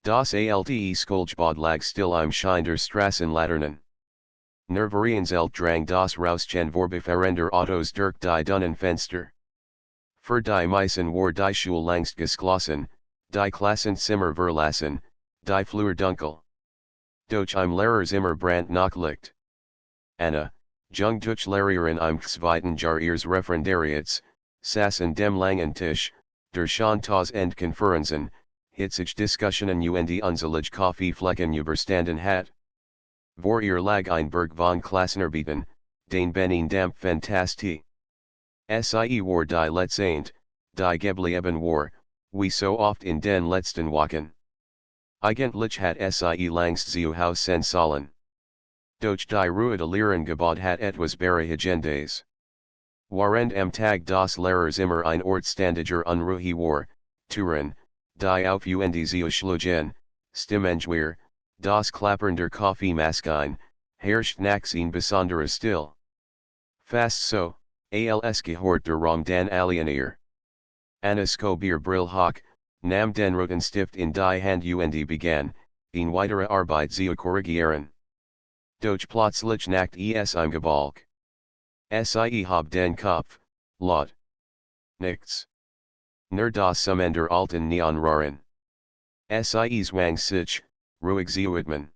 Das alte Skolchbad lag still im Schinder Strassen Laternen. Nervarienzelt drang das Rauschen Vorbefahrender Autos durch die Dunnen Fenster. Für die Meisen war die Schule langst geschlossen, die Klassenzimmer verlassen, die Flur dunkel. Doch im Lehrerzimmer brand noch Licht. Anna, Jung durch Lehrerinnen im zweiten Jahr ihres Referendariats, saßen dem langen Tisch, der schon Konferenzen, hitzige Diskussionen und unzählige Kaffeeflecken überstanden hat. Vor ihr lag ein Berg von Klassenarbeiten, den Benin Damp Fantastie. Sie war die Letzte, die geblieben war, wie so oft in den letzten Wochen. Eigentlich hat sie langst zu Haus sein sollen. Doch die Ruhe de Lehren Gebot hat etwas Beruhigendes. Während am Tag das Lehrerzimmer ein Ort ständiger Unruhe war, Turin, die auf und zu schlugen, Stimmengewehr, das Klappern der Kaffeemaschine, herrscht nachts ein besonderer Still. Fast so, als gehört der Raum dan Alienator. Annas Kobier Brill Hock, nam den Rotenstift in die Hand und begann, in weitere Arbeit zu korrigieren. Doch plötzlich nacht es im Gebalk. Sie hab den Kopf, laut. Nichts. Nur das Summen der alten Neonröhren. Sie zwang sich, ruhig zu widmen.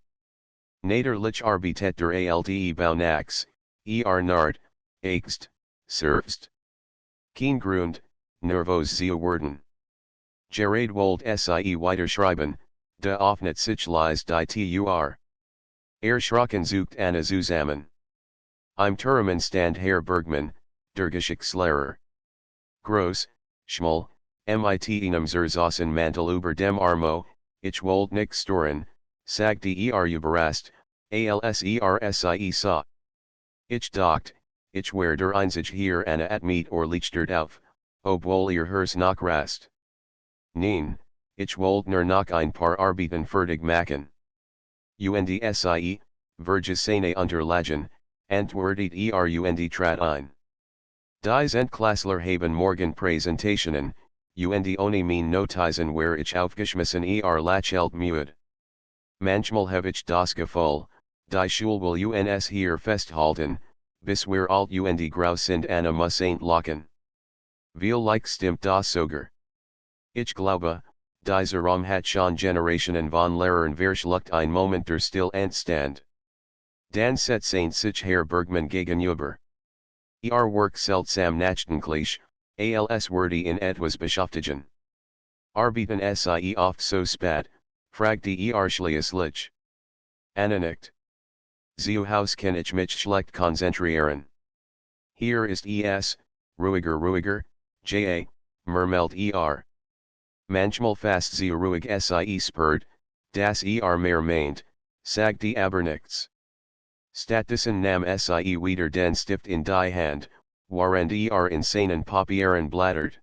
Naderlich arbeitet der alte Baunax, nard, axt, servst. Kein Grund, nervos zu werden. Gerade wold sie weiterschreiben, de offnet sich lies die Tur. Schrocken sucht Anna zusammen. Im Turmen stand Herr Bergmann, der Geschichtslehrer. Groß, schmal, mit einem zerzossen Mantel über dem Armo, ich wollt nicht stören, sagte überrascht, als sie sah. Ich dacht, ich wär der Einzige hier Anna at meet or lichtert auf, obwohl ihr hers noch rast. Nein, ich wollt nur noch ein paar Arbeiten fertig machen. Und sie, verges seine Unterlagen, antwortet und trat ein. Die Endklassler haben morgen Präsentationen, und ohne mein Notizen wär ich aufgeschmissen lachelt müde. Manchmal habe ich das Gefühl, die Schule will uns hier festhalten, bis wir alt und grau sind Anna muss entlocken. Wie stimmt das sogar? Ich glaube, dieser Raum hat schon Generationen von Lehrern verschluckt ein Moment der Stillstand. Dan setzt sich Herr Bergmann gegenüber. Werk seltsam nachdenklich, als wordy in etwas beschäftigen. Arbeiten sie oft so spät, fragte schließlich. Anna nickt. Zu Haus kann ich mich schlecht konzentrieren. Hier ist es, ruhiger, murmelt Manchmal fast zu ruhig sie spürt, das mehr meint, sagte aber nichts. Stattdessen nam sie wieder den Stift in die Hand, während in seinen Papieren blättert.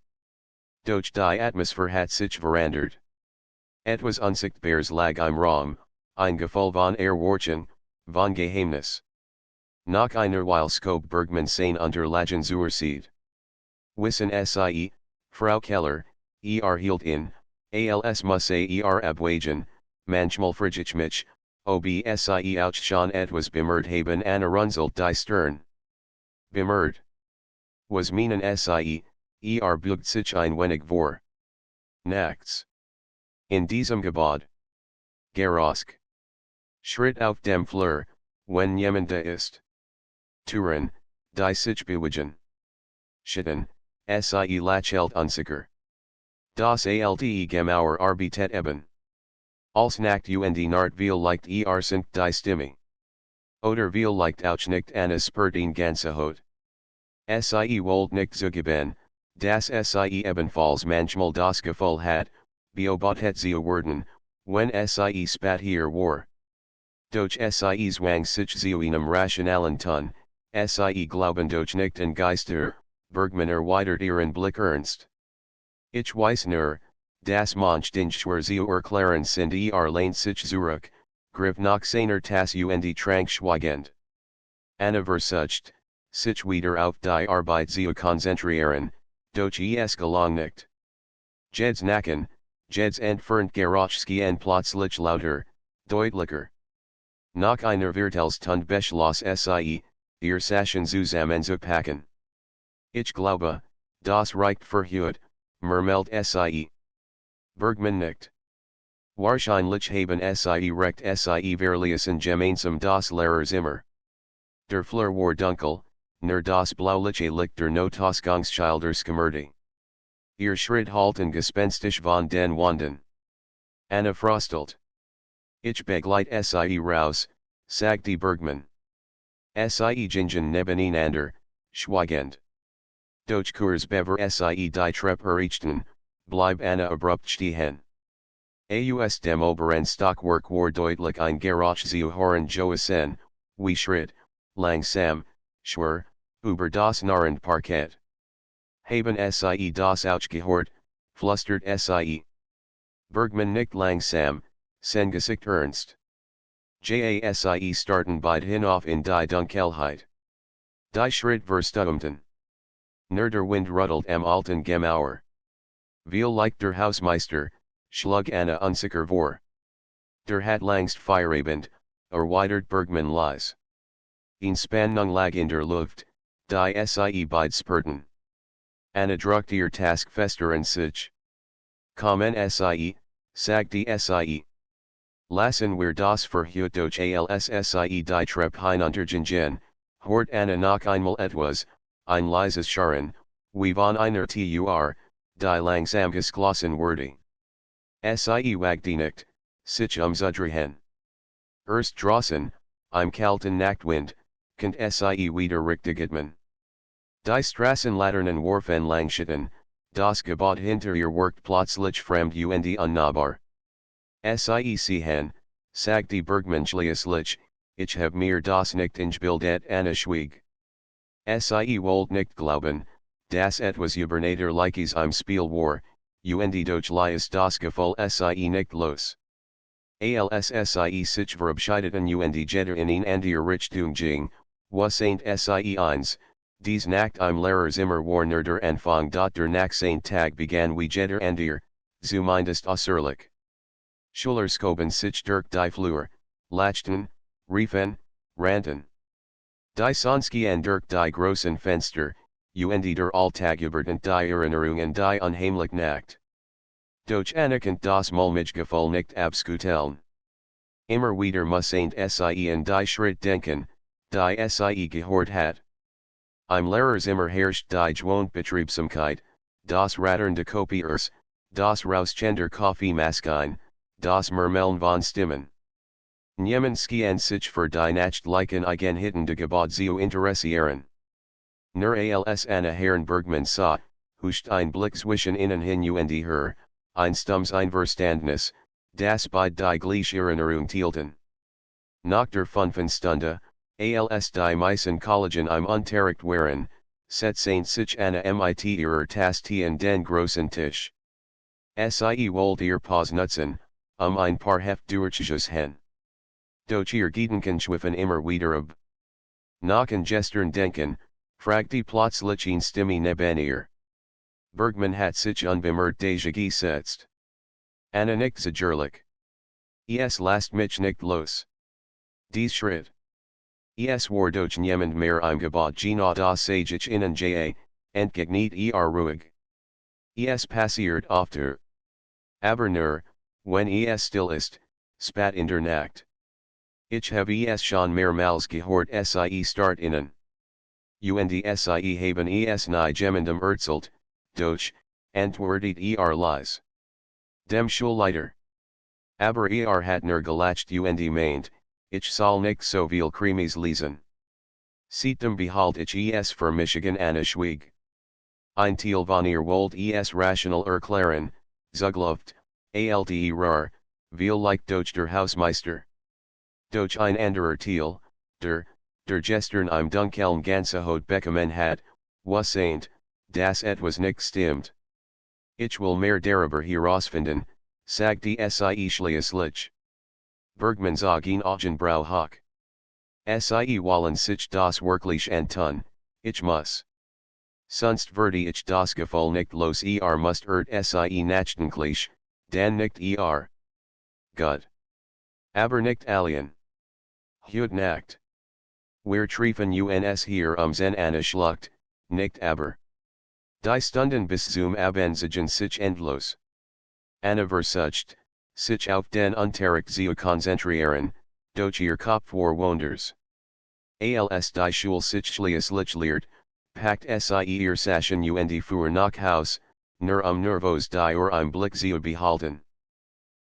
Doch die Atmosphäre hat sich verändert. Etwas Unsichtbares lag im Raum, ein Gefühl von Erwartung, von Geheimnis. Nach einer Weile schob Bergmann seine Unterlagen zur Seite. Wissen sie, Frau Keller, hielt in, als muss abwagen, manchmal frage ich mich, ob sie auch schon etwas bemerkt haben Anna runzelt die Stirn. Bemerkt. Was meinen sie, beugt sich ein wenig vor. Nachts. In diesem Gebäude. Gerosk. Schritt auf dem Flur, wenn jemand da ist. Türen, die sich bewegen. Schatten, sie lachelt unsicher. Das alte Gemauer arbeitet eben. Als Nacht und Nacht vielleicht sind die Stimme. Oder vielleicht auch nicht Anna spürt ihn ganze Hot. Sie wollt nicht zugeben, dass sie ebenfalls manchmal das Gefühl hat, beobachtet zu werden, wenn sie spat hier war. Doch sie zwang sich zu einem rationalen Ton, sie glauben doch nicht an Geister, Bergmann erweitert ihren Blick ernst. Ich weiß nur, das manch den schwer zu erklären sind lehnt sich zurück, griff nach seiner Tasse und trank schweigend. Anna versucht, sich wieder auf die Arbeit zu konzentrieren, doch es gelang nicht. Jed's Nacken, Jeds entfernt Gerachski and plötzlich lauter, deutlicher. Nach einer Vertelstund beschloss Sie, ihr Sachen zusammenzupacken. Ich glaube, das reicht für heute, murmelt Sie. Bergman nickt. Wahrscheinlich haben Sie recht Sie verließen gemeinsam das Lehrerzimmer. Der Flur war dunkel, nur das blauliche Licht der Notausgangsschilder schimmerte. Ihr Schritt halten gespenstisch von den Wänden. Anna frostelt. Ich begleit Sie raus, sagte Bergman. Sie gingen nebeneinander, schweigend. Doch kurz bevor Sie die Treppe erreichten, blieb Anna abrupt stehen. Aus dem oberen Stockwerk war deutlich ein Geräusch zu hören Joasen, wie Schritt, langsam, schwer, über das nahrend Parkett. Haben Sie das auch gehört, flüstert Sie. Bergman nickt langsam, sein Gesicht ernst. Sie starten beide hinauf in die Dunkelheit. Die Schritt verstummten. Nur der Wind rüttelt am alten Gemauer. Vielleicht der Hausmeister, schlug Anna unsicher vor. Der hat langst Feierabend, erweitert Bergman leise. Een Spannung lag in der Luft, die Sie beide spürten. Anna druckte ihr Task fester an sich. Kommen Sie, sagte Sie. Lassen wir das für heute durch als Sie die Treppe hinuntergingen, hört Anna noch einmal etwas, ein leises Scharren, wie von einer Tür, die langsam geschlossen wurde. Sie wagte nicht, sich umzudrehen. Erst draußen, im kalten Nachtwind, konnte Sie wieder richtig atmen. Die Straßenlaternen warfen Langschatten, das Gebäude hinter ihr wirkt plötzlich fremd und unnahbar. Sie sehen, sagte Bergman schließlich, ich hab mir das nicht eingebildet. Anna schwieg. Sie wollte nicht glauben, dass etwas Übernatürliches im Spiel war, und doch ließ das Gefühl Sie nicht los. Als Sie sich verabschiedeten und jeder in eine andere Richtung ging, was St. Sie eins, dies Nacht im Lehrerzimmer war nur der Anfang. Der nächsten Tag begann wie jeder andere, zumindest äußerlich. Schüler schoben sich durch die Flur, lachten, riefen, rannten. Die Sonskien durch die großen Fenster, und der Alltag überdent die Erinnerungen die unheimliche Nacht. Doch Anna konnte das mulmige Gefühl nicht abskuteln. Immer wieder muss Sie in die Schritt denken, die Sie gehört hat. Im Lehrerzimmer herrscht die Gewohnbetriebsamkeit, das Rattern der Kopiers, das Rauschen der Kaffeemaschine, das Murmeln von Stimmen. Niemand sich für die Nachtlichen Eigenheiten Gebäude zu interessieren. Nur als Anna Herrn Bergman sah, huscht ein Blick zwischen ihnen hin und her, ein stummes Einverständnis, das beide die gleiche Erinnerung teilten. Nach der 5. Stunde, als die meisten Kollegen im Unterricht waren, setzten sich Anna mit ihrer Taste an den großen Tisch. Sie wollte ihr Pause nutzen, ein paar Hefttücher hin. Doch ihr Gedanken schwiffen immer wieder ab. Nach an gestern denken, fragte plötzlich eine Stimme neben ihr. Bergman hat sich unbemerkt gesetzt. Anna nickt zögerlich. Lasst mich nicht los. Dies Schritt. War doch niemand mehr im Gebäude genau das sage ich Ihnen entgegnet ruhig. Passiert öfter. Aber nur, wenn still ist, spat in der Nacht. Ich habe schon mehrmals gehört Sie start innen. Und Sie haben nie jemandem erzählt, doch, antwortet leise. Dem Schulleiter. Aber hat nur gelacht und meint, ich soll nicht so viel Krimis lesen. Seitdem behalte ich für Michigan. Anna schwieg. Ein Teil von ihr wollte rational erklären, zugluft, rar, vielleicht doch der Hausmeister. Doch ein anderer Teil, der gestern im Dunkeln Ganzehot bekommen hat, was saint, das etwas nicht stimmt. Ich will mehr darüber herausfinden, sagte Sie schließlich. Bergman zog ihn Augenbrau hoch. Sie wollen sich das wirklich antun, ich muss. Sonst würde ich das Gefühl nicht los. Müsst Sie nachdenklich, Dan nicht gut. Aber nicht alien. Heute Nacht. Wir treffen uns hier seine Anna Schlucht, nicht aber. Die Stunden bis zum Abendsegen sich endlos. Anna versucht, sich auf den Unterricht zu konzentrieren, doch ihr Kopf vor Wonders. Als die Schule sich schließlich leert, packt sie ihr Sachen und fuhr nach Haus, nur nervos die im Blick zu behalten.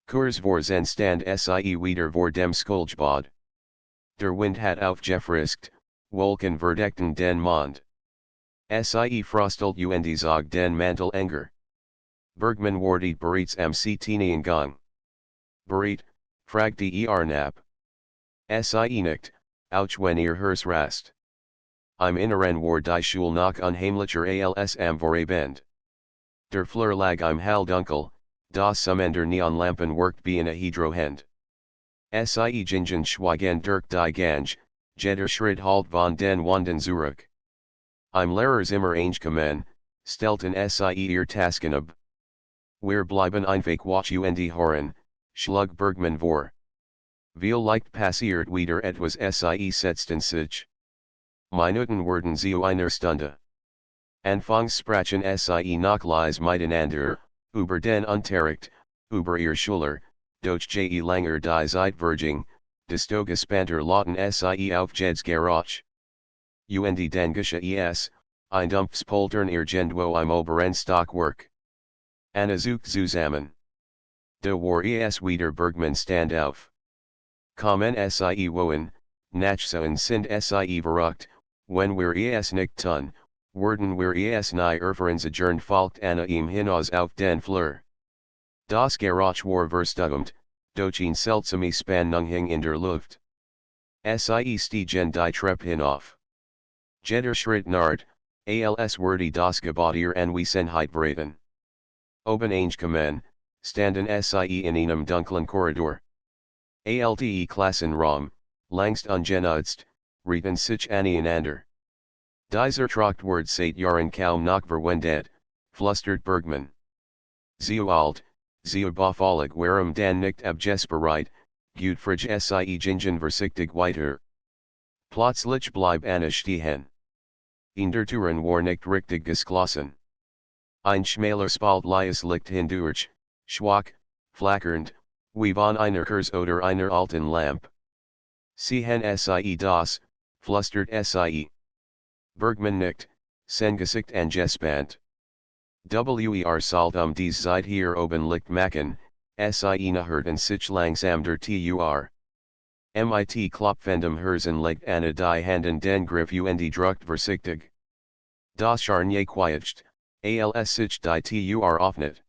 Kurz vor stand sie wieder vor dem Skolgebad. Der Wind hat aufgefrischt, Wolken verdeckten den Mond. Sie frostelt und zog den Mantel enger. Bergman wartet bereits am Ctinian Gang. Bereit, fragt Nap. Sie nicht, auch wenn Hers rast. Im Inneren war die Schule noch unheimlicher als am Vorabend. Der Flur lag im Halldunkel, das Summender Neonlampen worked wie eine Hydrohend. Sie gingen schweigend durch die Gange, jeder Schritt halt von den Wanden zurück. Im Lehrerzimmer angekommen, stellten sie ihr Tasken ab. Wir bleiben einfach wach und hören, schlug Bergman vor. Vielleicht passiert wieder etwas sie setzten sich. Minuten wurden zu einer Stunde. Anfangs sprachen sie noch leise miteinander, über den Unterricht, über ihr Schüler, doch je langer die Zeit verging, desto gespannter lauten sie auf Jed's Garage. Und dann geschah ein dumpfes Poltern irgendwo im oberen Stockwerk. Anna zuckt zusammen. Da war wieder Bergman stand auf. Kommen sie wohin, nachsehen sind sie verrückt, wenn wir nicht tun, werden wir nie erfahren adjourned folgt Anna hinaus auf den Flur. Das Garage war verstumt, doch ein seltsame Spannung hing in der Luft. Sie stiegen die Treppe hinauf. Jeder Schritt naht, als würde das Gebäude an Wiesenheit breiten. Oben angekommen, standen sie in einem dunklen Korridor. Alte Klassenraum, langst ungenutzt, rieten sich aneinander. Dieser Trachtwort seit Jahren kaum noch verwendet, flüstert Bergman. Zu alt, zu baufällig warum dann nicht abgesperrt, gut frisch sie gingen vorsichtig weiter. Plötzlich blieb Anna stehen. In der Türen war nicht richtig geschlossen. Ein schmaler Spalt lies Licht hindurch, schwach, flackernd, wie von einer Kerze oder einer alten Lampe. Sehen sie das, flüstert sie. Bergman nickt, sein Gesicht angespannt. Sollt dies Zeit hier oben Licht machen, sie naherten sich langsam der Tur. Mit klopfendem Herzen legt Anna die Handen den Griff und druckt vorsichtig. Das Scharnier quietscht, als sich die Tur öffnet.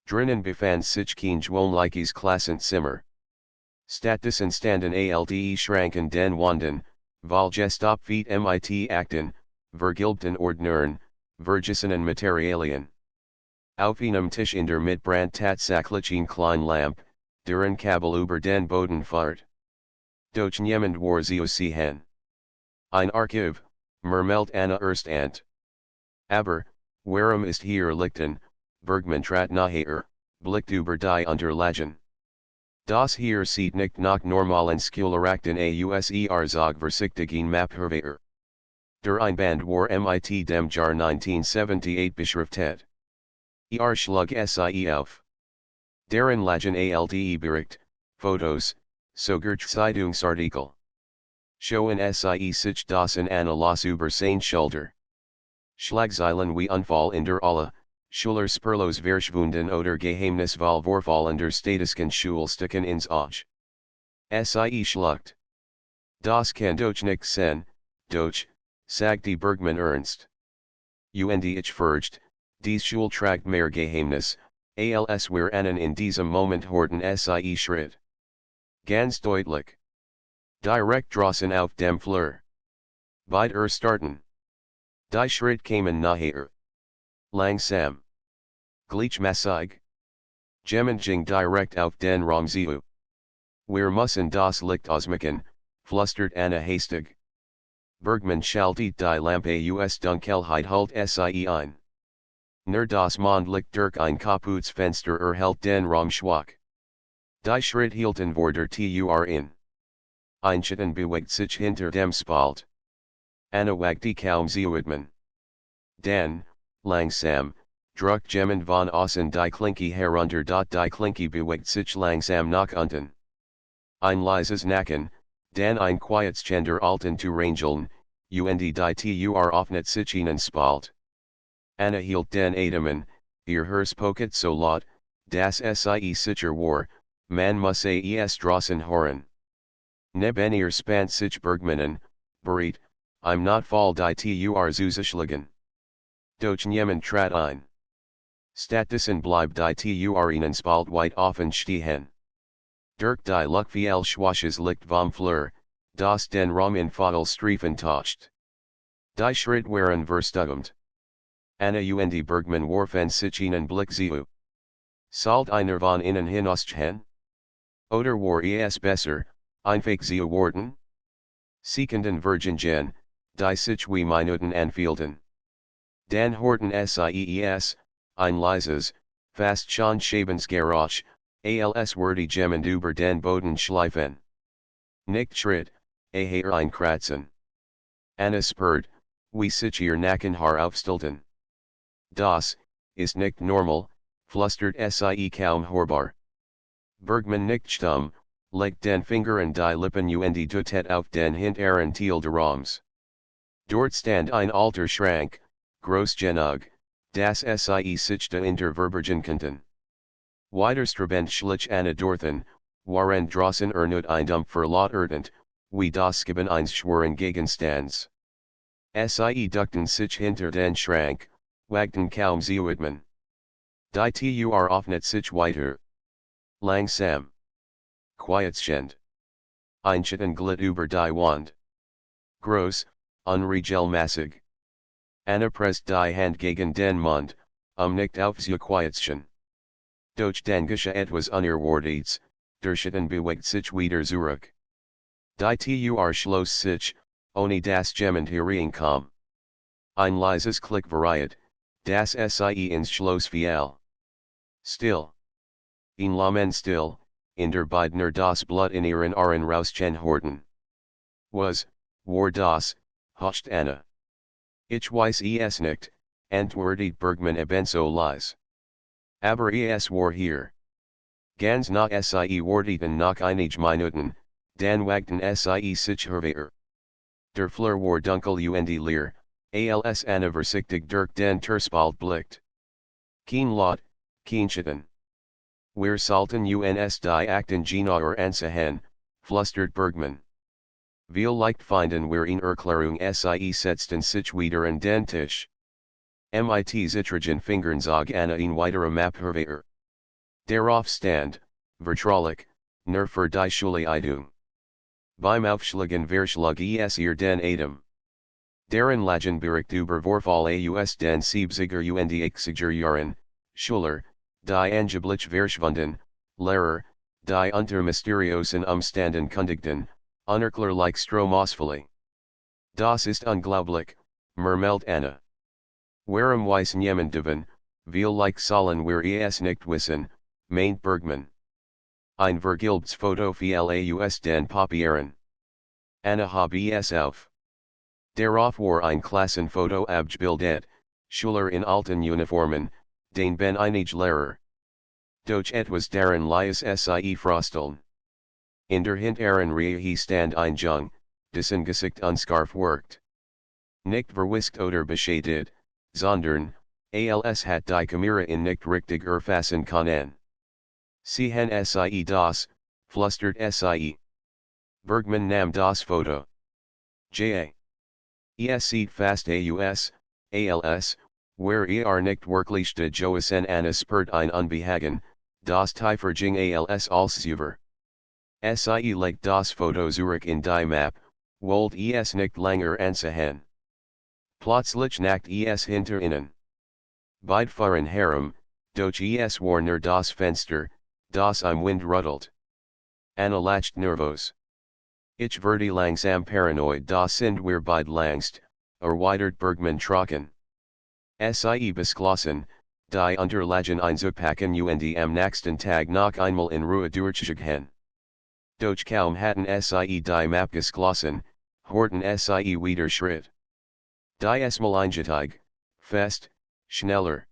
Drinnen befand sich kein gewöhnliches Klassenzimmer. Stattdessen standen alte Schranken den Wanden, vollgestopft mit Akten, vergilbten Ordnern, vergessenen Materialien. Auf einem Tisch in der Mitte brand tatsächlich ein klein Lamp, deren Kabel über den Boden fährt. Doch niemand war zu sehen. Ein Archiv, murmelt Anna erst ant. Aber, warum ist hier Lichten, Bergman trat naher, blickt über die Unterlagen. Das hier sieht nicht nach normalen Schulakten aus zog versichtigen Mapherwehr. Der Einband war mit dem Jahr 1978 beschriftet. Schlug sie auf. Deren Lagen Bericht, Fotos, sogar Zeitungsartikel. Schoen sie sich das in Anna los über sein Schulter. Schlagzeilen wie Unfall in der Alle, Schuler Spurlos verschwunden oder Geheimnisvoll vorfallender Statischen Schulstücken ins Auge. Sie schluckt. Das kann doch nicht sein, doch, sagte Bergman ernst. Und ich fürcht, dies Schultrakt mehr Geheimnis, als wir einen in diesem Moment horten sie Schritt. Ganz deutlich. Direkt draußen auf dem Flur. Beide starten. Die Schritt kamen naher. Langsam. Gleichmäßig. Gemenging direkt auf den Raum zu. Wir müssen das Licht ausmachen, flüstert Anna hastig. Bergman schaltet die Lampe aus Dunkelheit halt sie ein. Nur das Mondlicht durch ein kaputtes Fenster erhellt den Raum schwach. Die Schritt hielten Vorder tur in. Einschatten bewegt sich hinter dem Spalt. Anna wagt die kaum Zuidman. Dan, langsam, druck jemand von außen die Klinke herunter. Die Klinke bewegt sich langsam nach unten. Ein leises Nacken, dann ein Quietschender alten zu Rangeln, und die tur offnet sich ihnen Spalt. Anna hielt den Atemen, ihr Hers poket so laut, das sie sicher war, man muss es draußen hören. Neben ihr spannt sich Bergmannen, bereit, im Notfall die tur zuzuschlagen. Doch niemand trat ein. Stattdessen bleibt die tur ihnen Spalt weit offen stehen. Durch die Luck viel schwaches Licht vom Fleur, das den Raum in Fadelstreifen tauscht. Die Schritt waren verstummend. Anna und Bergman warfen sich einen Blick zu. Sollt einer von ihnen hinausgehen? Oder war es besser, einfach zu warten? Sekenden Virgingen, die sich wie Minuten anfühlten. Dan horten sies, ein leises, fast schon Schabensgeräusch, als würde jemand über den Boden schleifen. Nicht Schritt, eher ein Kratzen. Anna spürt, wie sich ihr Nackenhaar aufstellten. Das ist nicht normal, flüstert sie kaum hörbar. Bergman nickt stumm, legt den Finger an die Lippen und deutet auf den hinteren Teil des Raums. Dort stand ein alter Schrank, groß genug, das sie sich dahinter verbergen konnten. Widerstrebend schlich Anna dorthin, waren draußen nur ein Dumpfer laut wie das Geben eines schweren Gegenstands. Sie duckten sich hinter den Schrank, wagten kaum Zuidman. Die tur offnet sich weiter. Langsam. Quietschend. Einschatten glitt über die Wand. Groß, unregelmäßig. Anna presst die Hand gegen den Mund, nicht aufzuquietschen. Doch dann geschah etwas Unerwartetes, der Schatten bewegt sich wieder zurück. Die tur schloss sich, ohne das jemand hereinkam. Ein leises Klick variiert, das sie ins Schloss fiel. Still. Ein Lamen still, in der Beidner das Blut in ihren Ohren rausgehorten. War das, hocht Anna. Ich weiß es nicht, antwortet Bergman ebenso leise. Aber es war hier. Ganz nach sie warteten nach einige Minuten, dann wagten sie sich herweiter. Der Flur war dunkel und leer, als Anna vorsichtig durch den Terspalt blickt. Kein Lot, kein Schatten. Wir sollten uns die Akten genauer ansehen, flüstert Bergman. Vielleicht finden wir in Erklärung sie setzten sich wieder an den Tisch. Mit zittrigen Fingern zog Anna ein weiterer Map herweiter. Darauf stand, vertraulich, nur für die Schulleitung. Beim Aufschlagen verschlug es ihr den Atem. Deren Lagen Bericht über Vorfall aus den 70er und 80er Jahren, Schüler, die angeblich verschwunden, Lehrer, die unter mysteriosen Umständen kündigten, unerklärlich Stromausfälle. Das ist unglaublich, murmelt Anna. Warum weiß niemand davon, vielleicht sollen wir es nicht wissen, meint Bergman. Ein vergilbtes Foto fiel aus den Papieren. Anna habe es auf. Darauf war ein Klassenfoto abgebildet, Schüler in alten Uniformen, den ben einige Lehrer. Doch etwas daran lies sie frosteln. In der hinteren Reihe stand ein Jung, dessen Gesicht unscarf wirkt. Nicht verwischt oder beschädigt, sondern, als hat die Kamera in nicht richtig erfassen können. Sehen sie das, flüstert sie. Bergman nahm das Foto. Ja. Es sieht fast als, where nicht wirklich de Joasen Anna spürt ein Unbehagen, das Tieferging als Alsüver. Sie legt das Foto zurück in die Map, wollt es nicht länger ansehen. Plötzlich nackt es hinter ihnen. Beid fahren herum, doch es war nur das Fenster, das im Wind rüttelt. Anna lacht nervös. Ich werde langsam paranoid, das sind wir beid langst, erweitert Bergman trocken. Sie beschlossen, Die Unterlagen einzupacken und am nächsten Tag noch einmal in Ruhe durchzugehen. Doch kaum hatten sie die Map geschlossen, horten sie wieder Schritt. Die Esmal eingetig, fest, schneller.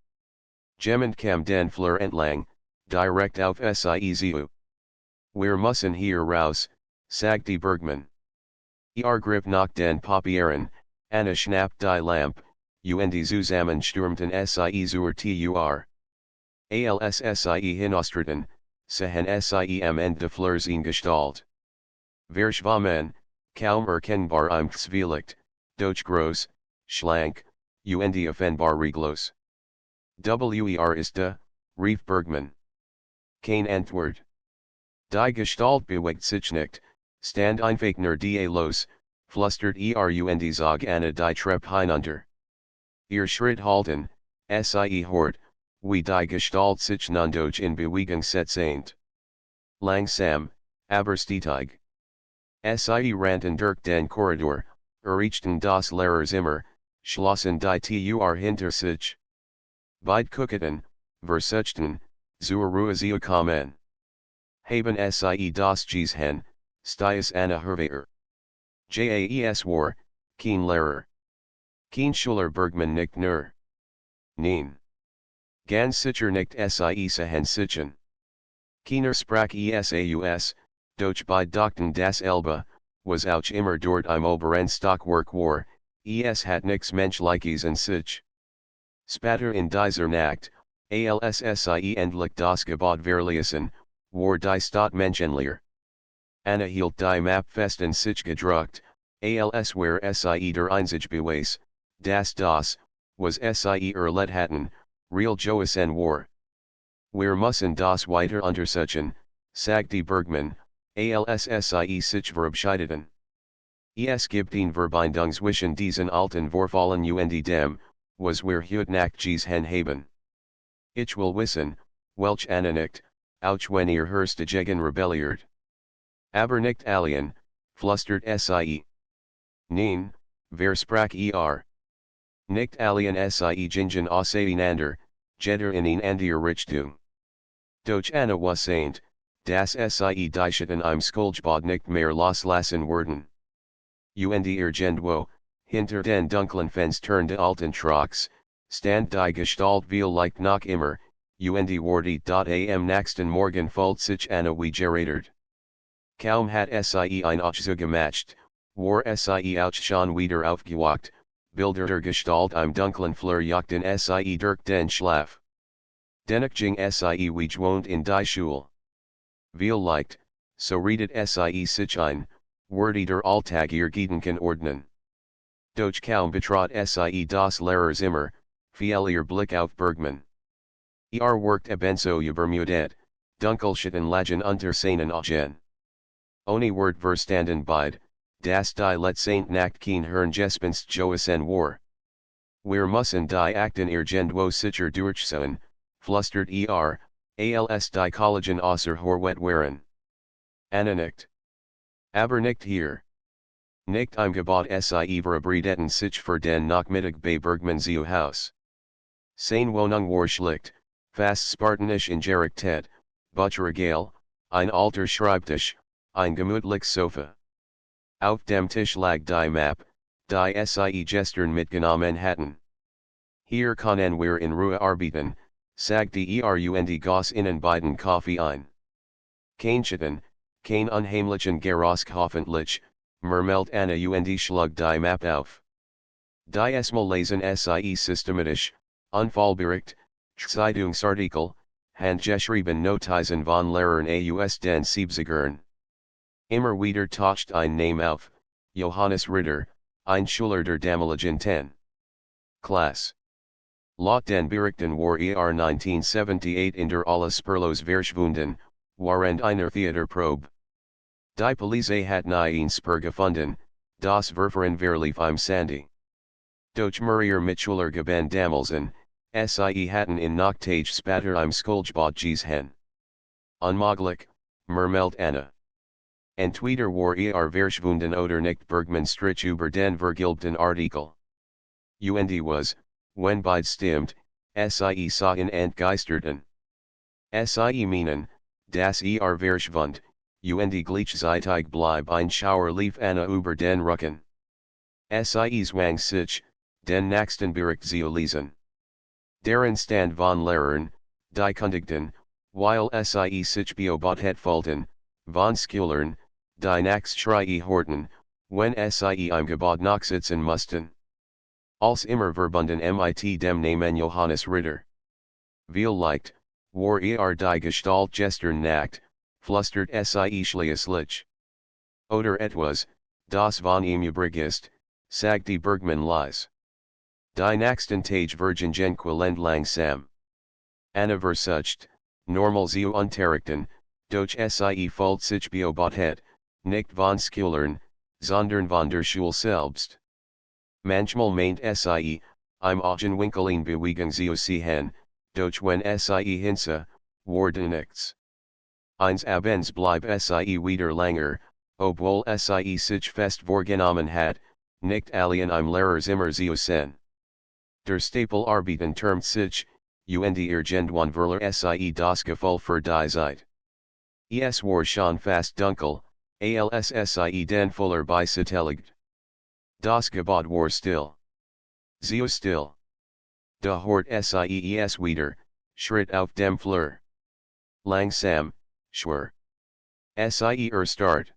Jemand kam den Flur entlang, direkt auf sie zu. Wir müssen hier raus, sagte Bergmann. Grip nach den Papieren, Anna schnappte die Lampe, und zusammenstürmten sie zur Tür. Als sie hinausstraten, sahen sie am Ende des Flurs in Gestalt. Verschwommen, kaum erkennbar im Zwielicht, doch groß, schlank, und offenbar reglos. Ist da, rief Bergmann. Kein Antwort. Die Gestalt bewegt sich nicht, stand einfach nur die los, flüstert und zog Anna die Treppe hinunter. Ihr Schritt halten, sie hort, wie die Gestalt sich nun doch in Bewegung setzt. Langsam, aber stetig. Sie rannten durch den Korridor, erreichten das Lehrerzimmer, schlossen die Tür hinter sich. Beide guckten, versuchten, zur Ruhe zu kommen. Haben sie das gesehen, stiess Anna hervor. Jas war, kein Lehrer. Kein Schüler Bergmann nicht nur. Nein. Ganz sicher nicht sie sahen sichen. Keiner sprach esaus, doch bei Dachten das Elbe, was auch immer dort im oberen Stockwerk war, hat nix Menschliches in sich. Später in dieser Nacht, als sie endlich das Gebot verließen, war die Stadt menschenleer. Anna hielt die Map fest in sich gedruckt, als wär sie der einzige Beweis, das, was sie erlebt hatten, real Joasen war. Wir müssen das weiter untersuchen, sagte Bergmann, als sie sich verabschiedeten. Es gibt eine Verbindung zwischen diesen alten Vorfallen und dem, was wir heute Nacht gesehen haben. Ich will wissen, welch Anna nicht, auch wenn ihr Herstagegen rebelliert. Aber nicht alien, flüstert sie. Nein, wer sprach Nicht alien sie gingen auseinander, jeder in ein andere Richtung. Doch Anna was saint, das sie die Schatten im Skulchbad nicht mehr loslassen werden. Und irgendwo, hinter den dunklen Fenstern der alten Trocks, stand die Gestalt vielleicht noch immer, und wurde am nächsten Morgen fühlt sich Anna wie gerädert. Kaum hat sie ein Auge gemacht, war sie auch schon wieder aufgewacht, Bilder der Gestalt im dunklen Flur jagten sie durch den Schlaf. Dennoch ging sie wie gewohnt in die Schule. Vielleicht, so redet sie sich ein, würde der Alltag ihr Gedanken ordnen. Doch kaum betrat sie das Lehrerzimmer, fiel ihr Blick auf Bergmann. Workte ebenso übermüdet, Dunkelschatten lagen unter seinen Augen. Ohne Wort verstanden beide, das die letzte Nacht kein Hirngespinst Joasen war. Wir müssen die Akten irgendwo sicher durchsehen, flüstert als die Kollegen außer Horwet waren. Anna nicht. Aber nicht hier. Nicht im Gebot sie verabredeten sich für den Nachmittag bei Bergmann zu Haus. Seine Wohnung war schlicht, fast spartanisch ingerichtet, Bücherregal, ein alter Schreibtisch, ein gemütliches Sofa. Auf dem Tisch lag die Map, die sie gestern mitgenommen hatten. Hier können wir in Ruhe arbeiten, sagte und goss ihnen beiden Kaffee ein. Kein Schatten, kein unheimlichen Geruch hoffentlich, murmelt Anna und schlug die Map auf. Die Esmal lesen sie systematisch, unfallbericht, Zeitungsartikel, handgeschrieben Notizen von Lehrern aus den 70ern. Immer wieder taucht ein Name auf, Johannes Ritter, ein Schüler der damaligen 10. Klasse. Laut den Berichten war 1978 in der alles Spurlos verschwunden, während einer Theaterprobe. Die Polizei hat nie ein Spur gefunden, das Verfahren verlief im Sande. Doch Murier Mitschüler gaben Damelsen, sie hatten in Nachtage später im Skulchbad gesehen. Unmöglich, murmelt Anna. Entweder war verschwunden oder nicht Bergmann strich über den vergilbten Artikel. Und was, wenn beide stimmt, Sie sahen und geisterten. Sie meinen, das Verschwund, und gleichzeitig blieb ein Schauer lief Anna über den Rücken. Sie zwang sich, den nächsten Bericht zu lesen. Darin stand von Lehrern, die kündigten, weil sie sich beobachtet fühlten, von Schülern, die Nachschreie horten, wenn sie im Gebäude nachsitzen mussten. Als immer verbunden mit dem Namen Johannes Ritter. Vielleicht, war die Gestalt gestern Nacht, flüstert sie schließlich. Oder etwas, das von ihm übrig ist, sagte Bergmann leise. Die nächsten Tage vergingen quälend langsam. Anna versucht, normal zu unterrichten, doch sie fühlt sich beobachtet, nicht von Schülern, sondern von der Schule selbst. Manchmal meint sie, im Augenwinkeln Bewegung zu sehen, doch wenn sie hinse, wurde nichts. Eines Abends blieb sie wieder länger, obwohl sie sich fest vorgenommen hat, nicht allein im Lehrerzimmer zu sein. Der Stapel arbeiten termt sich, und irgendwann verlor sie das Gefühl für die Zeit. Es war schon fast dunkel, als sie den Fuller beiseitelegt. Das Gebäude war still. So still. Da hort sie es wieder, Schritt auf dem Flur. Langsam, schwer. Sie Start.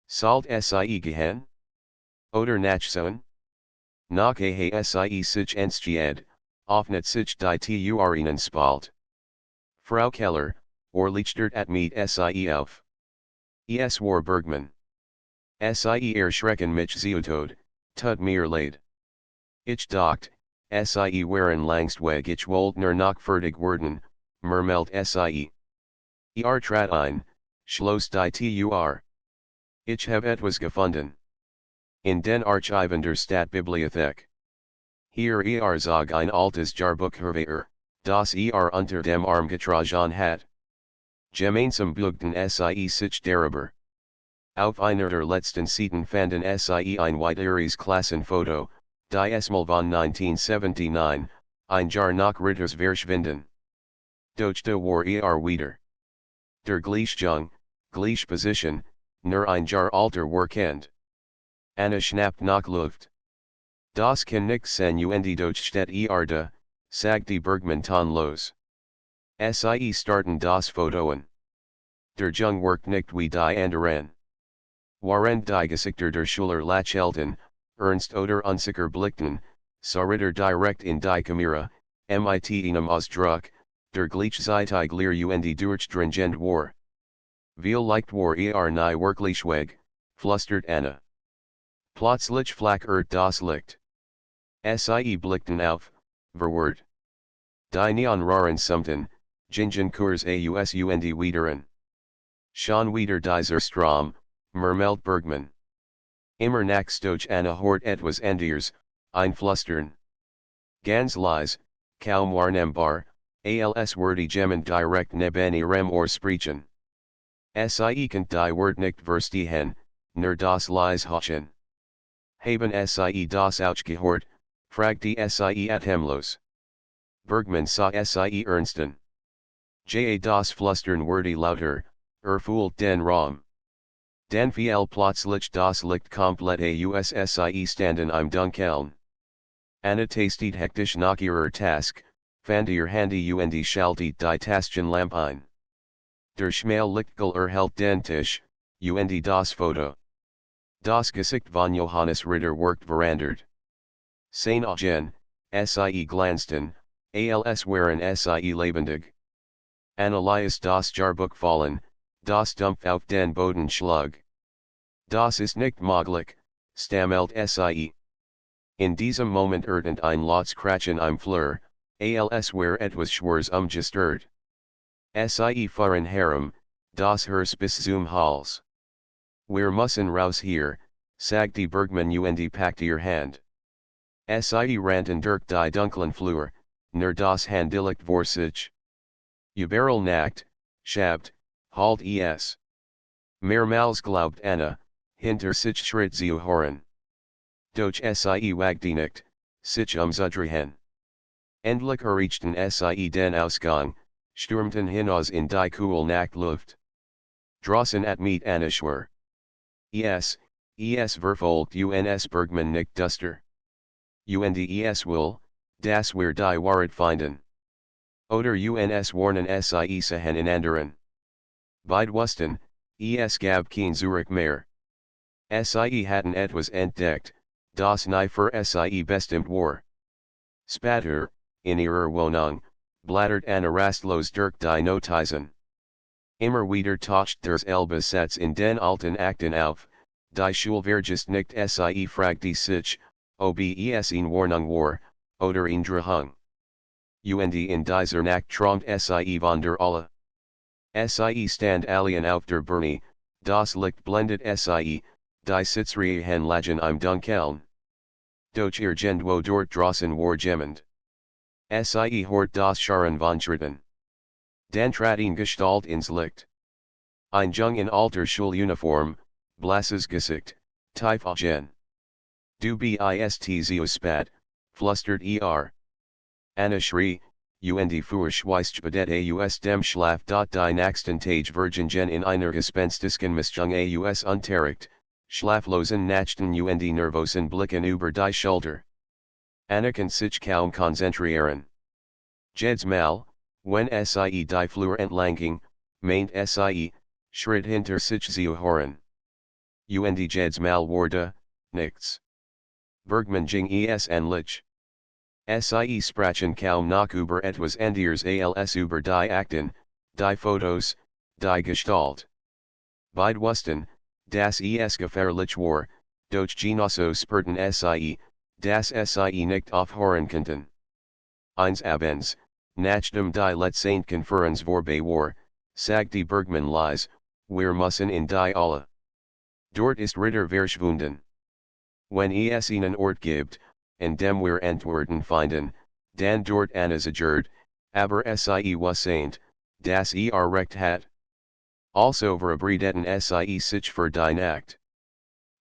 Sollt sie gehen? Oder nachsehen? Nach sie sich entschied, öffnet sich die Türen spalt. Frau Keller, lichtert at mit sie auf. Es war Bergmann. Sie erschrecken mich zu Tod, tut mir leid. Ich dacht, sie waren längst weg, ich wollte nur noch fertig werden, murmelt sie. Trat ein, schloss die Tür. Ich habe etwas gefunden. In den Archiven der Stadtbibliothek. Hier zog ein altes Jahrbuch hervor, das unter dem Arm getragen hat. Gemeinsam beugten sie sich darüber. Auf einer der letzten Seiten fanden sie ein weiteres Klassenfoto, die Esmal von 1979, ein Jahr nach Ritters Verschwinden. Doch da war wieder. Der Gleichung, Gleichposition, nur ein Jahr alter Workend. Anna schnappt nach Luft. Das kann nicht sein und doch steht da, sagte Bergmann tonlos. Sie starten das Fotoen. Der Jung workt nicht wie die anderen. Waren die Gesichter der Schüler lächelten, ernst oder unsicher blickten, so Ritter direkt in die Kamera, mit einem Ausdruck, der gleichzeitig leer und durchdringend war. Vielleicht war nie wirklich weg, flüstert Anna. Plötzlich flackert das Licht. Sie blickten auf, verwirrt. Die Neonröhren summten, gingen Kurs aus und wiederan. Schon wieder dieser Strom, murmelt Bergmann. Immer nach doch Anna hort etwas anderes, ein Flüstern. Ganz leise, kaum wahrnehmbar, als würde jemand direkt neben ihrem Ohr sprechen. Sie konnte die Wort nicht verstehen, nur das leise Hochen. Haben sie das auch gehört, fragte sie atemlos. Bergmann sah sie ernsten. Das Flüstern wurde lauter, fühlt den Raum. Dan fiel plötzlich das Licht komplett aus sie standen im Dunkeln. Anna tastet hektisch nach ihrer Task, fand ihr Handy und schaltet die Taschenlampe ein. Der schmale Lichtgel erhellt den Tisch, und das Foto. Das Gesicht von Johannes Ritter wirkt verandert. Seine Augen, sie glanzten, als waren sie lebendig. Anna ließ das Jahrbuch fallen, das dumpf auf den Boden schlug. Das ist nicht möglich, stammelt sie. In diesem Moment ertönt ein lautes Kratchen im Flur, als wär etwas Schweres umgestört. Sie fahren herum, das Herz bis zum Hals. Wir müssen raus hier, sagte Bergmann und packte ihr Hand. Sie rannten durch die dunklen Flur, nur das Handelicht vor sich. Überall Nacht, schabt, halt es. Mehrmals glaubt Anna, hinter sich Schritt zu hören. Doch sie wagte nicht, sich umzudrehen. Endlich erreichten sie den Ausgang, stürmten hinaus in die Kool Nacht Luft. Draußen at Meet Anishwer. Verfolgt uns Bergman nicht Duster. Und will, das wir die Wahrheit finden. Oder uns warnen sie sehen in anderen. Beide wussten, gab kein Zurück mehr. Sie hatten etwas entdeckt, das nie für sie bestimmt war. Später, in ihrer Wohnung, blattert Anna rastlos durch die Notizen. Immer wieder taucht derselbe Satz in den alten Akten auf, die Schulvergist nicht sie fragte sich, ob es in Warnung war, oder in Drohung. Und in dieser Nacht träumt sie von der alle. Sie stand alien auf der Birne, das Licht blendet sie, die Sitzreihen lagen im Dunkeln. Doch irgendwo dort draußen war jemand. Sie hort das Scharren von Schritten. Dann trat eine Gestalt ins Licht. Ein Jung in alter Schuluniform, blasses Gesicht, tief gen. Du bist so spät, flüstert Anna schrie, und furchtweist bedet aus dem Schlaf. Die nächsten Tage vergingen in einer gespenstisken Mischung aus Unterricht, schlaflosen Nächten und nervosen Blicken über die Schulter. Anna kann sich kaum konzentrieren. Jedes Mal, wenn sie die Flur entlang meint sie, Schritt hinter sich zu hören. Und jedes Mal wurde, nichts. Bergman ging es ähnlich. Sie sprachen kaum noch über etwas anderes als über die Akten, die Fotos, die Gestalt. Beide wussten, dass es gefährlich war, doch genosso spürten sie, dass sie nicht aufhören konnten. Eins abends, nachdem die letzte Konferenz vorbei war, sagte Bergman leise, wir müssen in die Halle. Dort ist Ritter verschwunden. Wenn es einen Ort gibt, an dem wir Antworten finden, dann dort ansichert, aber sie wusste, dass recht hat. Also verabredeten sie sich für die Nacht.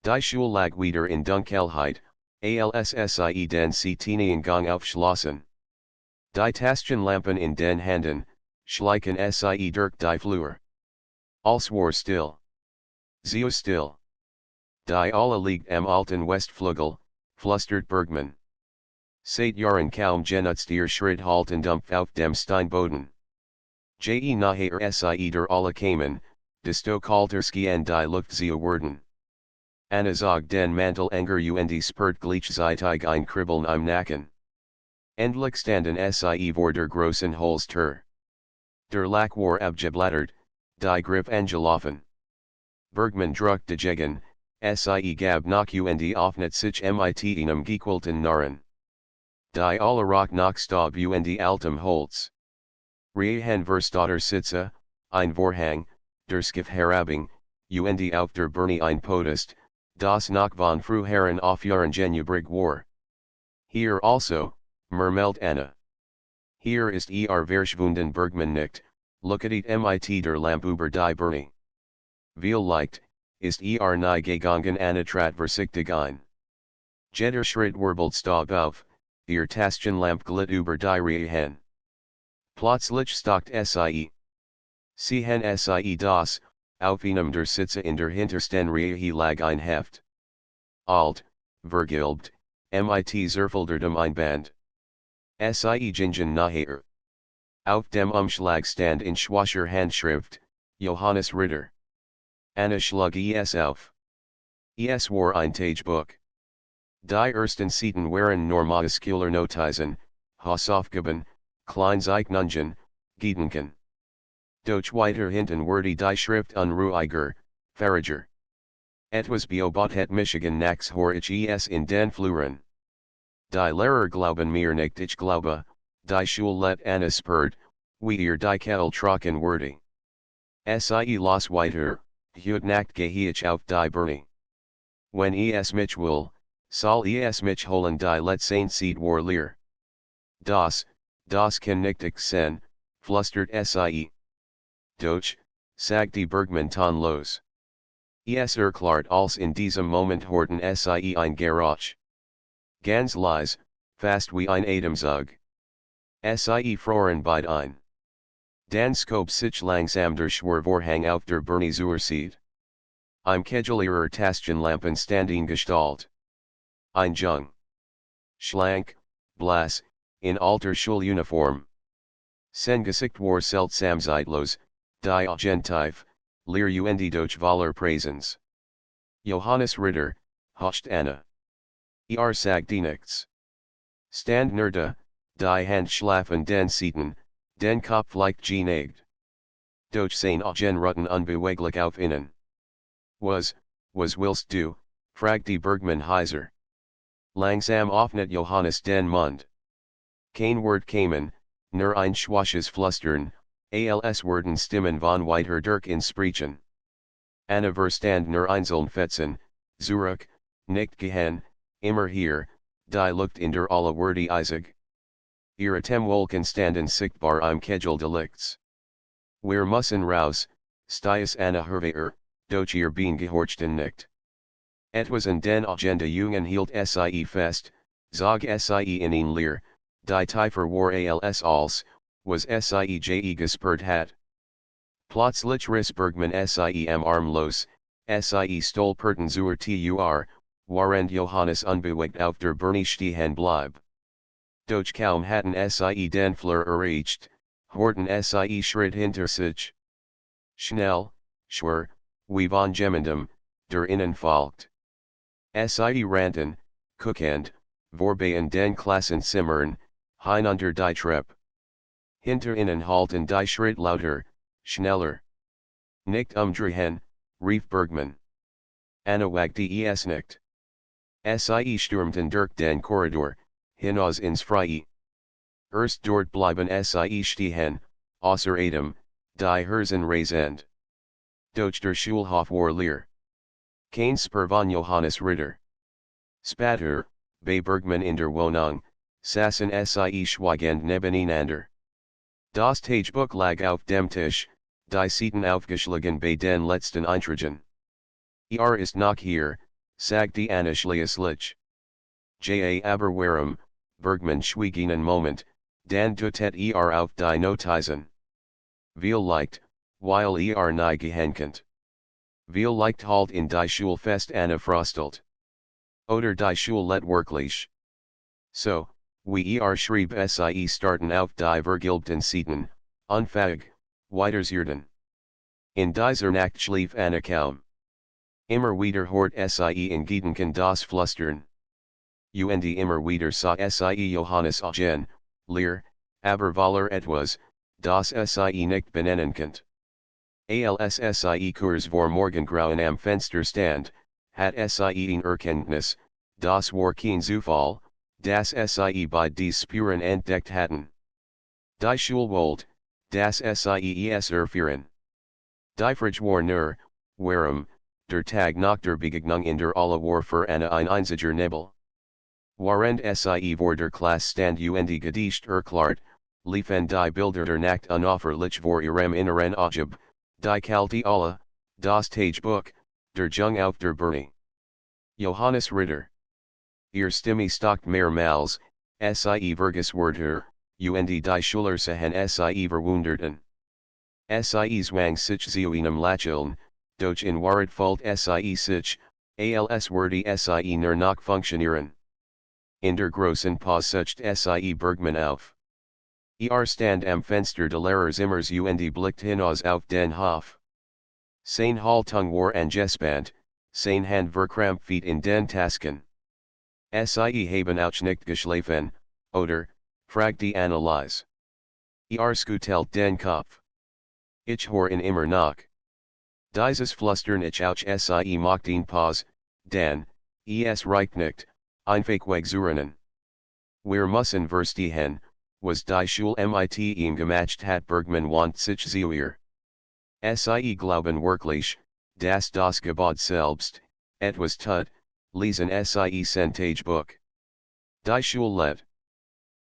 Die Schule lag wieder in Dunkelheit, als sie den Gang aufschlossen. Die Taschenlampen in den Händen, schleichen sie durch die Flur. Alles war still. So still. Die Alle liegt am alten Westflügel, flüstert Bergman. Seit Jahren kaum genutzt ihr Schritt halten Dumpf auf dem Steinboden. Nachher sie der Alle kamen, desto kalterski an die Luft sie werden. Anna zog den Mantel enger und spürt gleichzeitig ein Kribbeln im Nacken. Endlich standen sie vor der großen Holztür. Der Lack war abgeblättert, die Griff angelaufen. Bergman drückte dagegen, sie gab nach und öffnet sich mit einem gequälten Narren. Die alle rock nach Staub und altem Holz. Riechen verstotter Sitze, ein Vorhang, der Skiffherabing, und auf der Birne ein Podest, das noch von früheren Aufjahren genübrig war. Hier also, murmelt Anna. Hier ist verschwunden Bergman nicht, looktet mit der Lamp über die Birne. Viel Licht, ist nie gegangen. Anna trat vorsichtig ein. Jeder Schritt wirbelt Staub auf, ihr Taschenlamp glitt über die Riechen. Plötzlich stockt sie. Sehen sie das, auf einem der Sitze in der hintersten Reihe lag ein Heft. Alt, vergilbt, mit zerfiltertem Einband. Sie gingen nachher. Auf dem Umschlag stand in schwacher Handschrift, Johannes Ritter. Anna schlug es auf. Es war ein Tagebuch. Die ersten Seiten waren nur muskular Notizen, Hausaufgaben, Kleinzeichnungen, Gedanken. Doch weiter hinten wurde die Schrift unruhiger, fahriger. Etwas beobachtet Michigan nachts horch es in den Fluren. Die Lehrer glauben mir nicht, ich glaube, die Schule let Anna spurt, wie ihr die Kettel trocken wurde. Sie los weiter, heute Nacht gehe ich auf die Birne. Wenn es mich will, soll es mich holen. Die letzten Seed war leer. Das kann nicht ich sein, flüstert sie. Doch, sagte Bergman tonlos. Es erklärt als in diesem Moment horten sie ein Geräusch. Ganz leise, fast wie ein Atemzug. Sie froren beid ein. Dan Scope sich langsam der Schwervorhang auf der Birne zurseht. Im Kegelier Taschen Lampen standing Gestalt. Ein Jung. Schlank, blass, in alter Schuluniform. Sein Gesicht war seltsam zeitlos, die Agentief, leer und durch Waller Präsens. Johannes Ritter, hocht Anna. Sagt nichts. Stand da, die Hand schlafen den Sieten, den Kopf leicht geneigt. Durch sein Augen rutten unbeweglich auf innen. Was willst du, fragt die Bergmann heiser. Langsam öffnet Johannes den Mund. Kein Wort kamen, nur ein schwaches Flüstern, als werden Stimmen von weiter durch in Sprechen. Anna verstand nur einzeln Fetzen, zurück, nicht gehen, immer hier, die Luft in der alle Wörter eisig. Ihre Wolken standen sichtbar im Kegel delicts. Wir müssen raus, stiess Anna hervor, doch ihr Bein gehorchten nicht. Etwas in den Agenda Jungen hielt sie fest, zog sie in ein Leer, die Tiefer war als, was sie gespürt hat. Plötzlich riss Bergmann im Arm los, sie stolperten zur Tür, während Johannes unbewegt auf der Birne stehen blieb. Doch kaum hatten sie den Flur erreicht, horten sie Schritt hinter sich. Schnell, schwer, wie von jemandem, der innen folgt. Sie rannten, guckend, vorbei in den Klassenzimmern, hinunter die Treppe. Hinter ihnen halten die Schritt lauter, schneller. Nicht umdrehen, rief Bergmann. Anna wagte es nicht. Sie stürmten durch den Korridor, hinaus ins Freie. Erst dort bleiben sie stehen, außer Atem, die Herzen rasend. Doch der Schulhof war leer. Kein Spur von Johannes Ritter. Später, bei Bergmann in der Wohnung, saßen sie schweigend nebeneinander. Das Tagebuch lag auf dem Tisch, die Seiten aufgeschlagen bei den letzten Einträgen. Ist noch hier, sagte Anna schließlich. Aber warum, Bergmann schwieg einen Moment, dann tut auf die Notizen. Vielleicht, weil nie gehenkt. Vielleicht halt in die Schule fest Anna frostelt. Oder die Schule let wirklich. So, wie schrieb sie starten auf die vergilbten Seiten, unfähig, weiterzureden. In dieser Nacht schlief Anna kaum. Immer wieder hort sie in Gedanken das Flüstern. Und immer wieder sah sie Johannes Augen, leer, aber voller etwas, das sie nicht benennen konnte. Als sie kurz vor Morgengrauen am Fenster stand, hat sie in Erkenntnis, das war kein Zufall, das sie bei dies Spuren entdeckt hatten. Die Schulwelt, das sie erfahren. Die Frage war nur, warum, der Tag nach der Begegnung in der Aula war für Anna ein einziger Nebel. Während sie vor der Klasse stand und Gedicht erklärt, liefen die Bilder der Nacht unauffällig vor ihrem inneren Auge, die kalte Aula, das Tagebuch, der Jung auf der Birne. Johannes Ritter. Ihr Stimme stockt mehrmals, sie Vergeswörter, und die Schüler sahen sie verwunderten. Sie zwang sich zu einem Lächeln, doch in Wahrheit fällt sie sich, als würde sie nur noch funktionieren. In der großen Pause sucht sie Bergmann auf. Stand am Fenster des Lehrerzimmers und blickt hinaus auf den Hof. Sein Haltung war angespannt, sein Hand verkrampft in den Tasken. Sie haben auch nicht geschlafen, oder, fragte Annelies. Schüttelt den Kopf. Ich höre ihn immer noch. Dieses Flüstern ich auch sie macht ihn Pause, dann, reicht nicht, einfach wegzurennen. Wir müssen verstehen, was die Schule mit ihm gemacht hat Bergmann want sich zu ihr. Sie glauben wirklich, dass das Gebot selbst, etwas tut, lesen sie sein Tagebuch. Die Schule let.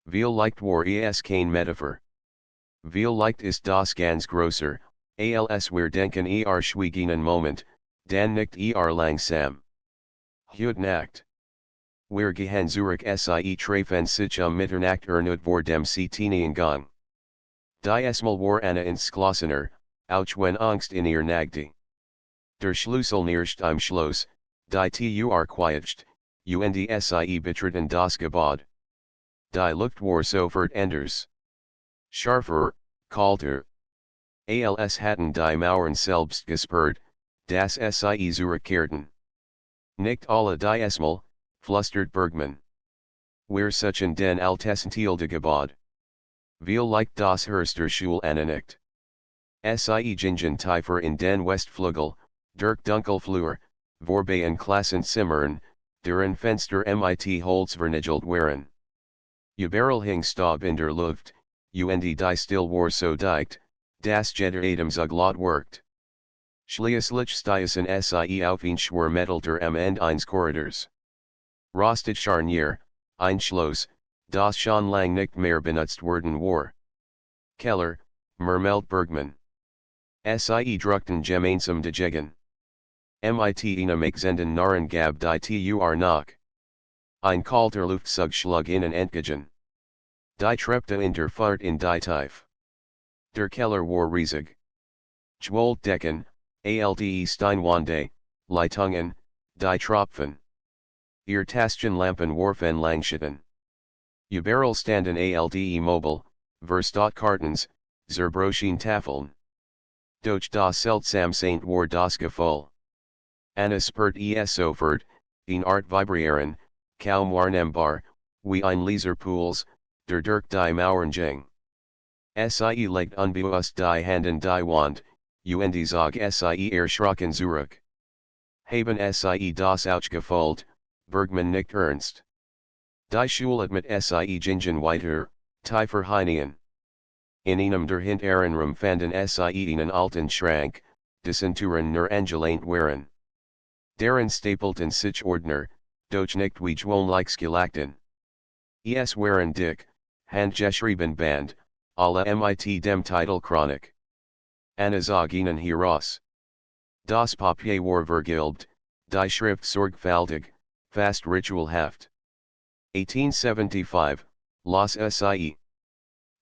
Vielleicht war kein Metaphor. Vielleicht ist das ganz größer, als wir denken schwieg einen Moment, dann nickt langsam. Heute Nacht. Wir gehen zurück sie treffen sich Mitternacht vor dem Gang. Die Esmal war Anna ins Glossener, auch wenn Angst in ihr nagte. Der Schlüssel nicht im Schloss, die Tur quietscht, und sie betreten das Gebäude. Die Luft war sofort anders. Scharfer, kalter. Als hatten die Mauern selbst gesperrt, das sie zurückkehrten. Nicht alle die Esmal, flüstert Bergmann. Wir suchen den Altessentiel Gebäude. Viel like das Herster Schule nicht. Sie gingen tiefer in den Westflügel, durch Dunkelflur, vorbei an Klassenzimmern, deren Fenster mit Holzvernagelt waren. Überall hing Staub in der Luft, und die Still war so dicht, das jeder Atem so laut worked. Schließlich stießen sie auf ein Schwermetallter am Ende eines Korridors. Rostet Scharnier, ein Schloss, das schon lang nicht mehr benutzt worden war. Keller, murmelt Bergmann. Sie druckten gemeinsam dagegen. Mit einem Zenden Naren gab die Tur nach. Ein kalter Luftzug schlug ihnen entgegen. Die Treppe in der Fahrt in die Tief. Der Keller war riesig. 12 Decken, ALDE Steinwände, Leitungen, die Tropfen. Ihr Taschenlampen warfen Langschatten. Überall standen ALDE Mobile, Verstotkartons, Zerbrochen Tafeln. Doch das seltsam Saint war das Gefühl. Anna spurt sofort, in Art vibrieren, kaum wahrnehmbar, wie ein Laserpuls, der durch die Mauern ging. Sie legt unbewusst die Handen die Wand, und zog sie erschrocken zurück. Haben sie das auch gefühlt, Bergmann nicht ernst. Die Schule mit sie gingen weiter, tiefer hinein. In einem der hinteren Rum fanden sie einen alten Schrank, dessen Türen nur angelehnt waren. Deren stapelten sich Ordner, doch nicht wie gewöhnlich gelagten. Es waren dick, handgeschrieben Band, alle mit dem Titel Chronik. Anna zog ihnen heraus. Das Papier war vergilbt, die Schrift sorgfältig, fast ritualhaft. 1875, Los Sie.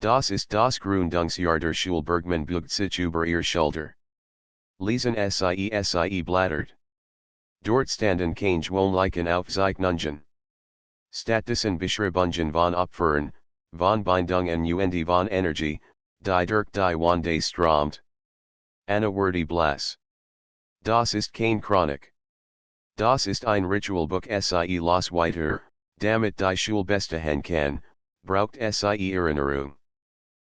Das ist das Gründungsjahr der Schule Bergmann beugt sich über ihr Schulter. Lesen sie blattert. Dort standen keine gewöhnlichen Aufzeichnungen. Stattdessen Beschreibungen von Opfern, von Bindungen und von Energie, die durch die Wände strömt. Anna wurde blass. Das ist kein Chronik. Das ist ein Ritualbuch sie los weiter, damit die Schule bestehen kann, braucht sie Erinnerung.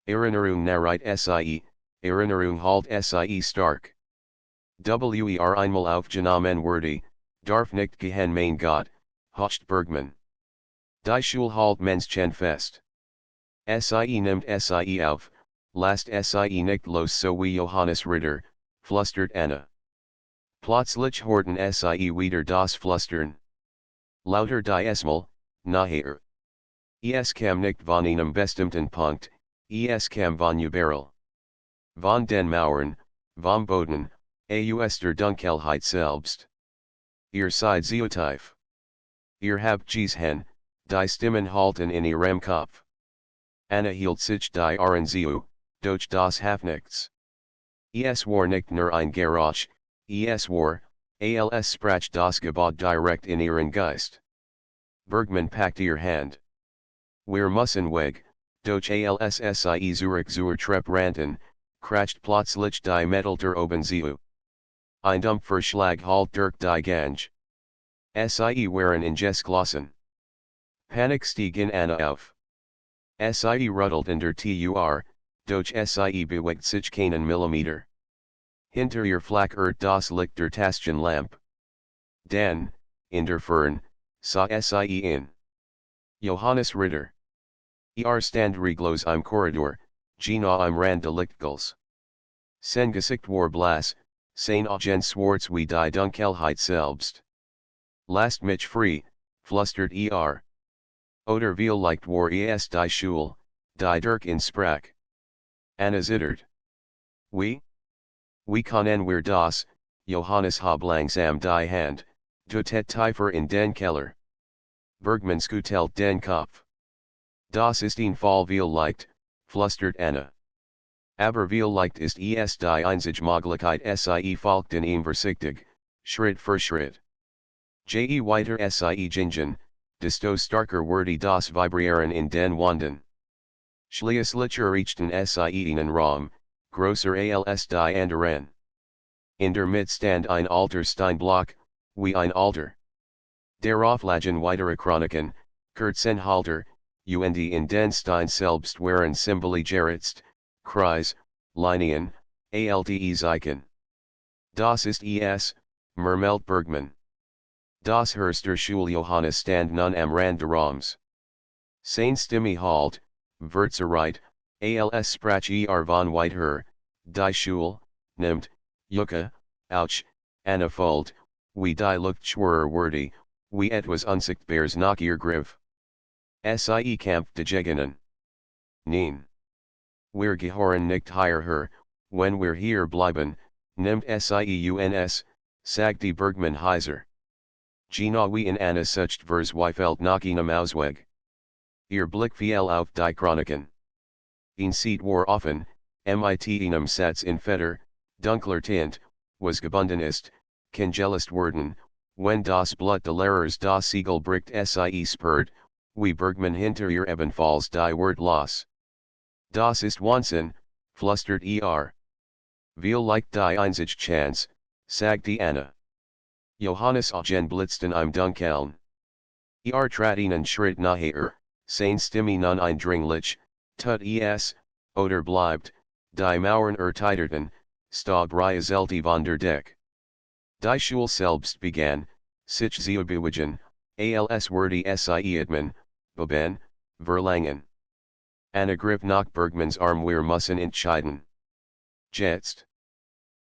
Erinnerung narrite sie, Erinnerung halt sie stark. Wer einmal aufgenommen wurde, darf nicht gehen mein Gott, hocht Bergmann. Die Schule halt Menschen fest. Sie nimmt sie auf, lasst sie nicht los so wie Johannes Ritter, flüstert Anna. Plötzlich horten sie wieder das Flüstern. Lauter die Esmal, nachher. Es kam nicht von einem bestimmten Punkt, es kam von überall. Von den Mauern, vom Boden, aus der Dunkelheit selbst. Ihr seid so tief. Ihr habt gesehen, die Stimmen halten in ihrem Kopf. Anna hielt sich die Ohren zu, doch das half nichts. Es war nicht nur ein Geräusch, es war, als sprach das Gebäude direkt in ihren Geist. Bergmann packte ihr Hand. Wir müssen weg, doch als sie zurück zur Treppe rannten, kracht plötzlich die Metalltür oben zu. Ein dumpfer Schlag halt durch die Gange. Sie waren geschlossen. Panik stieg in Anna auf. Sie ruddelt in der Tur, doch sie bewegt sich keinen Millimeter. Hinter ihr flackert das Licht der Taschenlampe. Dann, in der Ferne, sah sie in. Johannes Ritter. Stand reglos im Korridor, Gina im Rand de Lichtgulls. Sein Gesicht war blass, sein Augen schwarz wie die Dunkelheit selbst. Lasst mich frei, flüstert Oder viel leicht war es die Schule, die durch ihn sprach. Anna zittert. Wie können wir das, Johannes hob langsam die Hand, du tiefer in den Keller. Bergman skutelt den Kopf. Das ist ein Fall vielleicht, flüstert Anna. Aber vielleicht ist es die einzige Möglichkeit sie folgten ihm vorsichtig, Schritt für Schritt. Je weiter sie gingen, desto starker wurde das Vibrieren in den Wänden. Schließlich erreichten sie einen Raum, größer als die anderen. In der Mitte stand ein alter Steinblock, wie ein Altar. Darauf lagen weitere Chroniken, Kerzenhalter, und in den Stein selbst waren Symbole geritzt, Kreis, Linien, Altes Icon. Das ist es, murmelt Bergman. Das Herster Schuljohannes stand nun am Rand des Raums. Seine Stimme halt, verzerreit, als sprach von weiter, die Schule, nimmt, Jucke, ouch, Annafold, wie die Luft schwerer wurde, wie etwas Unsichtbares nach ihr griff. Sie kämpft dagegen. Nein. Wir gehören nicht hierher, wenn wir hier bleiben, nimmt sie uns, sagte Bergman heiser. Genau wie in Anna sucht Verzweifelt nach einem Ausweg. Ihr Blick fiel auf die Chroniken. Ein Seat war offen, mit einem Satz in fetter, dunkler Tint, was gebunden ist, congelist worden, wenn das Blut des Lehrers das Siegel bricht sie spürt, wie Bergman hinter ihr ebenfalls die Wort los. Das ist Wahnsinn, flüstert Vielleicht die einzige Chance, sagte Anna. Johannes Augen blitzten im Dunkeln. Trat einen Schritt nachher, seine Stimme nun eindringlich, tut es, oder bleibt, die Mauern erteiterten, Staubrieselte von der Deck. Die Schule selbst begann, sich zu bewegen, als würde sie atmen, beben, verlangen. Anna griff nach Bergmans Arm wir müssen entscheiden. Jetzt.